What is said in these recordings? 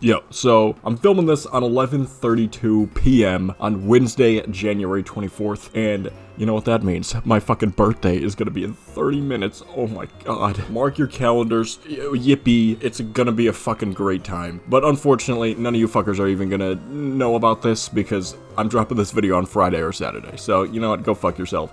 Yo, so I'm filming this on 11:32 p.m. on Wednesday, January 24th, and you know what that means? My fucking birthday is gonna be in 30 minutes. Oh my god. Mark your calendars. Yippee. It's gonna be a fucking great time. But unfortunately, none of you fuckers are even gonna know about this because I'm dropping this video on Friday or Saturday. So, you know what? Go fuck yourself.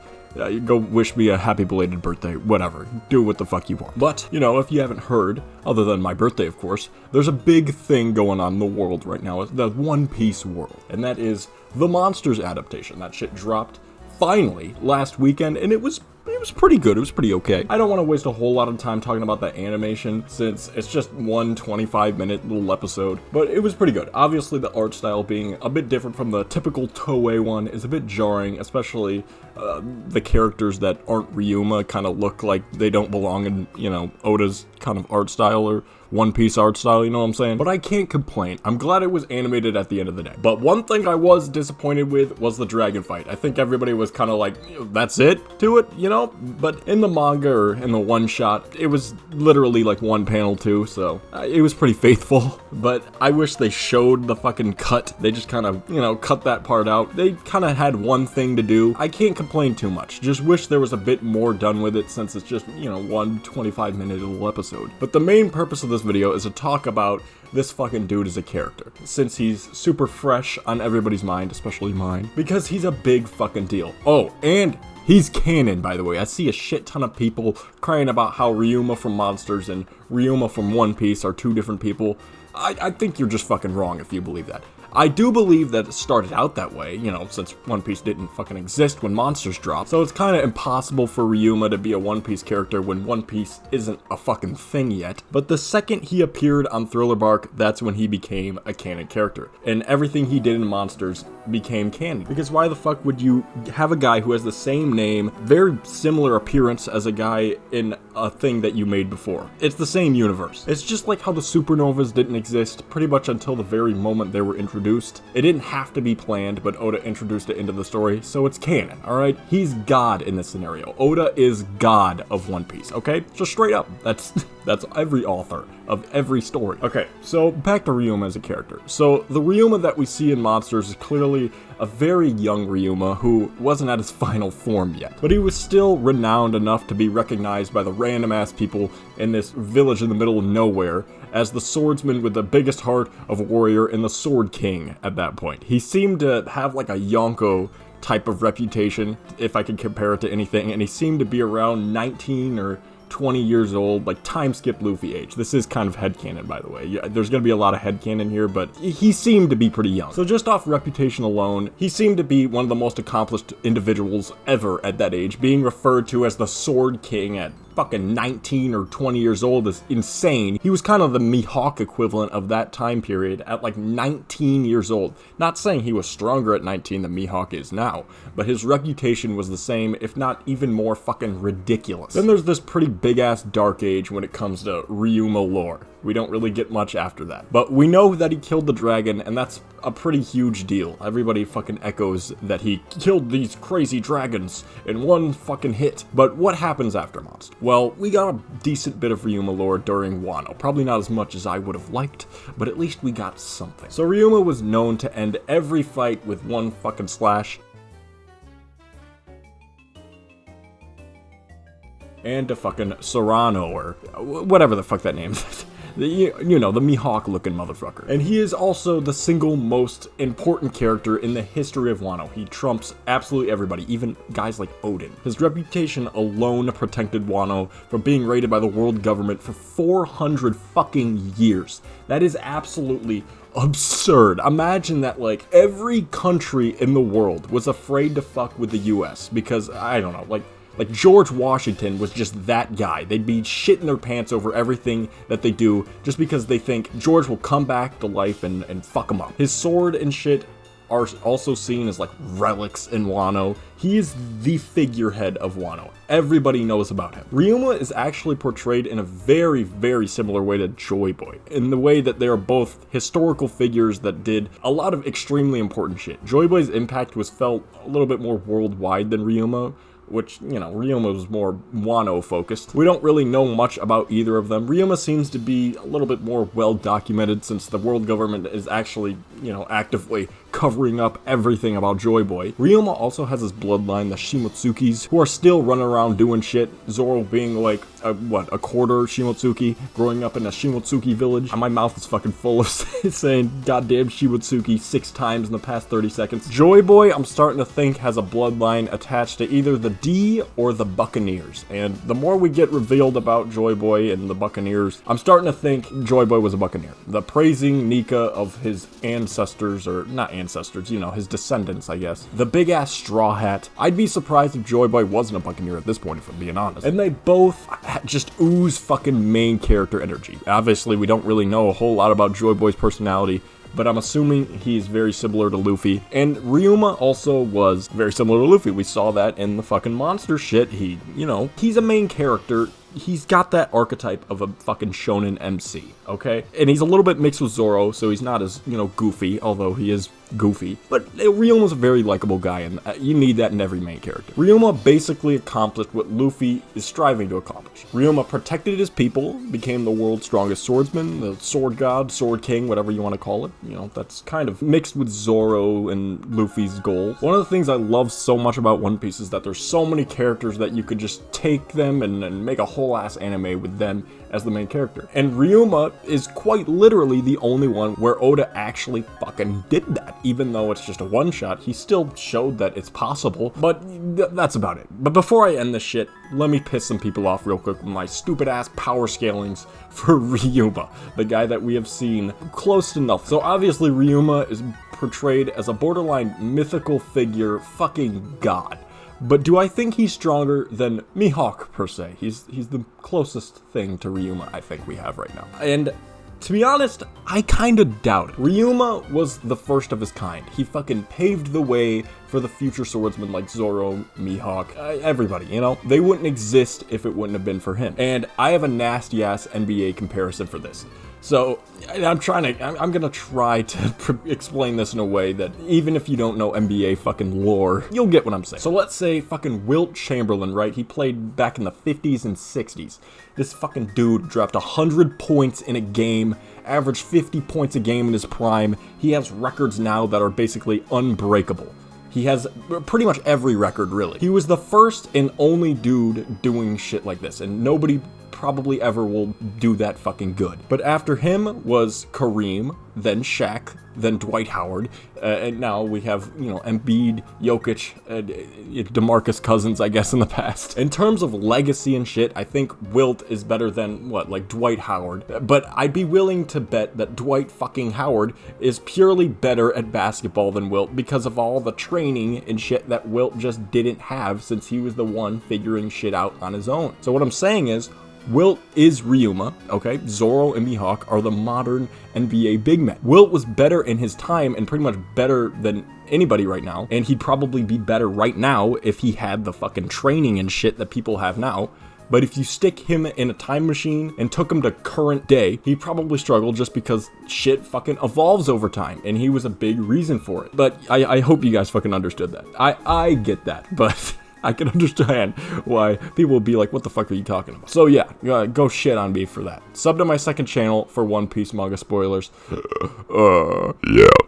Go wish me a happy belated birthday, whatever. Do what the fuck you want. But, you know, if you haven't heard, other than my birthday, of course, there's a big thing going on in the world right now, the One Piece world. And that is the Monsters adaptation. That shit dropped finally last weekend, and it was pretty good. It was pretty okay. I don't want to waste a whole lot of time talking about the animation since it's just one 25-minute little episode, but it was pretty good. Obviously, the art style being a bit different from the typical Toei one is a bit jarring, especially the characters that aren't Ryuma kind of look like they don't belong in, you know, Oda's kind of art style or One Piece art style, you know what I'm saying? But I can't complain. I'm glad it was animated at the end of the day. But one thing I was disappointed with was the dragon fight. I think everybody was kind of like, that's it to it, you know? But in the manga or in the one shot, it was literally like one panel too, so it was pretty faithful. But I wish they showed the fucking cut. They just kind of, you know, cut that part out. They kind of had one thing to do. I can't complain too much. Just wish there was a bit more done with it since it's just, you know, one 25-minute little episode. But the main purpose of this video is to talk about this fucking dude as a character, since he's super fresh on everybody's mind, especially mine, because he's a big fucking deal. Oh, and he's canon, by the way. I see a shit ton of people crying about how Ryuma from Monsters and Ryuma from One Piece are two different people. I think you're just fucking wrong if you believe that. I do believe that it started out that way, you know, since One Piece didn't fucking exist when Monsters dropped. So it's kind of impossible for Ryuma to be a One Piece character when One Piece isn't a fucking thing yet. But the second he appeared on Thriller Bark, that's when he became a canon character. And everything he did in Monsters became canon. Because why the fuck would you have a guy who has the same name, very similar appearance as a guy in a thing that you made before? It's the same universe. It's just like how the supernovas didn't exist pretty much until the very moment they were introduced. It didn't have to be planned, but Oda introduced it into the story, so it's canon, alright? He's God in this scenario. Oda is God of One Piece, okay? Just straight up. That's every author of every story. Okay, so back to Ryuma as a character. So the Ryuma that we see in Monsters is clearly a very young Ryuma who wasn't at his final form yet, but he was still renowned enough to be recognized by the random ass people in this village in the middle of nowhere as the swordsman with the biggest heart of a warrior and the Sword King at that point. He seemed to have like a Yonko type of reputation, if I could compare it to anything, and he seemed to be around 19 or 20 years old, like time skip Luffy age. This is kind of headcanon, by the way. Yeah, there's gonna be a lot of headcanon here, but he seemed to be pretty young. So just off reputation alone, he seemed to be one of the most accomplished individuals ever at that age. Being referred to as the Sword King at fucking 19 or 20 years old is insane. He was kind of the Mihawk equivalent of that time period at like 19 years old. Not saying he was stronger at 19 than Mihawk is now, but his reputation was the same, if not even more fucking ridiculous. Then there's this pretty big-ass dark age when it comes to Ryuma lore. We don't really get much after that. But we know that he killed the dragon, and that's a pretty huge deal. Everybody fucking echoes that he killed these crazy dragons in one fucking hit. But what happens after Monster? Well, we got a decent bit of Ryuma lore during Wano. Probably not as much as I would have liked, but at least we got something. So Ryuma was known to end every fight with one fucking slash, and to fucking Serrano, or whatever the fuck that name is. You know, the Mihawk looking motherfucker. And he is also the single most important character in the history of Wano. He trumps absolutely everybody, even guys like Odin. His reputation alone protected Wano from being raided by the world government for 400 fucking years. That is absolutely absurd. Imagine that, like, every country in the world was afraid to fuck with the US because, I don't know, like George Washington was just that guy. They'd be shitting their pants over everything that they do just because they think George will come back to life and fuck them up. His sword and shit are also seen as like relics in Wano. He is the figurehead of Wano. Everybody knows about him. Ryuma is actually portrayed in a very, very similar way to Joy Boy, in the way that they are both historical figures that did a lot of extremely important shit. Joy Boy's impact was felt a little bit more worldwide than Ryuma, which, you know, Ryuma was more Wano focused. We don't really know much about either of them. Ryuma seems to be a little bit more well documented since the world government is actually, you know, actively covering up everything about Joy Boy. Ryuma also has his bloodline, the Shimotsukis, who are still running around doing shit. Zoro being like, a quarter Shimotsuki, growing up in a Shimotsuki village. My mouth is fucking full of saying goddamn Shimotsuki 6 times in the past 30 seconds. Joy Boy, I'm starting to think, has a bloodline attached to either the D or the Buccaneers. And the more we get revealed about Joy Boy and the Buccaneers, I'm starting to think Joy Boy was a Buccaneer. The praising Nika of his ancestors, or not ancestors, you know, his descendants, I guess. The big ass straw hat. I'd be surprised if Joy Boy wasn't a Buccaneer at this point, if I'm being honest. And they both just ooze fucking main character energy. Obviously, we don't really know a whole lot about Joy Boy's personality, but I'm assuming he's very similar to Luffy. And Ryuma also was very similar to Luffy. We saw that in the fucking monster shit. He, you know, he's a main character. He's got that archetype of a fucking shonen MC, okay? And he's a little bit mixed with Zoro, so he's not as, you know, goofy, although he is goofy. But Ryuma's a very likable guy, and you need that in every main character. Ryuma basically accomplished what Luffy is striving to accomplish. Ryuma protected his people, became the world's strongest swordsman, the sword god, sword king, whatever you want to call it. You know, that's kind of mixed with Zoro and Luffy's goals. One of the things I love so much about One Piece is that there's so many characters that you could just take them and make a whole ass anime with them as the main character. And Ryuma is quite literally the only one where Oda actually fucking did that. Even though it's just a one-shot, he still showed that it's possible, but that's about it. But before I end this shit, let me piss some people off real quick with my stupid ass power scalings for Ryuma, the guy that we have seen close to nothing. So obviously Ryuma is portrayed as a borderline mythical figure, fucking god. But do I think he's stronger than Mihawk, per se? He's the closest thing to Ryuma I think we have right now. And to be honest, I kinda doubt it. Ryuma was the first of his kind. He fucking paved the way for the future swordsmen like Zoro, Mihawk, everybody, you know? They wouldn't exist if it wouldn't have been for him. And I have a nasty ass NBA comparison for this. So, I'm gonna try to explain this in a way that even if you don't know NBA fucking lore, you'll get what I'm saying. So let's say fucking Wilt Chamberlain, right? He played back in the 50s and 60s. This fucking dude dropped 100 points in a game, averaged 50 points a game in his prime. He has records now that are basically unbreakable. He has pretty much every record, really. He was the first and only dude doing shit like this, and nobody probably ever will do that fucking good. But after him was Kareem, then Shaq, then Dwight Howard, and now we have, you know, Embiid, Jokic, DeMarcus Cousins, I guess, in the past. In terms of legacy and shit, I think Wilt is better than, like Dwight Howard. But I'd be willing to bet that Dwight fucking Howard is purely better at basketball than Wilt because of all the training and shit that Wilt just didn't have since he was the one figuring shit out on his own. So what I'm saying is, Wilt is Ryuma, okay? Zoro and Mihawk are the modern NBA big men. Wilt was better in his time and pretty much better than anybody right now, and he'd probably be better right now if he had the fucking training and shit that people have now. But if you stick him in a time machine and took him to current day, he'd probably struggle just because shit fucking evolves over time, and he was a big reason for it. But I hope you guys fucking understood that. I get that, but I can understand why people will be like, what the fuck are you talking about? So yeah, go shit on me for that. Sub to my second channel for One Piece manga spoilers. Yeah.